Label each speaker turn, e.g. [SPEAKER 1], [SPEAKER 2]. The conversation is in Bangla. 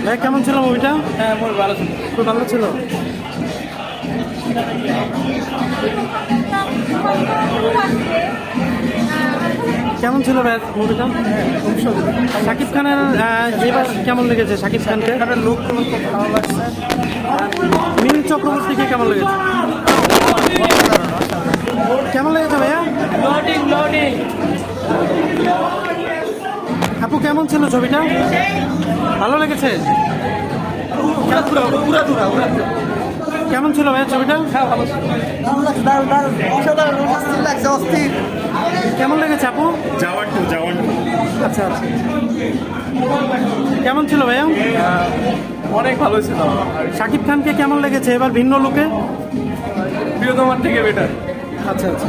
[SPEAKER 1] ভাই কেমন ছিল মুভিটা?
[SPEAKER 2] হ্যাঁ, মুভি ভালো ছিল।
[SPEAKER 1] খুব ভালো ছিল। কেমন ছিল ভাই মুভিটা? শাকিব খানের এবার কেমন লেগেছে? শাকিব খানকে
[SPEAKER 2] লোক খুব ভালো লাগছে।
[SPEAKER 1] মিহির চক্রবর্তীকে কেমন লেগেছে? কেমন লেগেছে ভাইয়া? আপু কেমন ছিল ছবিটা? ভালো লেগেছে? কেমন ছিল ভাইয়া ছবিটা? কেমন লেগেছে আপু?
[SPEAKER 3] জওয়ান টু।
[SPEAKER 1] আচ্ছা আচ্ছা, কেমন ছিল ভাইয়া?
[SPEAKER 2] অনেক ভালো ছিল।
[SPEAKER 1] শাকিব খানকে কেমন লেগেছে এবার ভিন্ন লুকে?
[SPEAKER 2] প্রিয়তমার থেকে বেটার।
[SPEAKER 1] আচ্ছা আচ্ছা,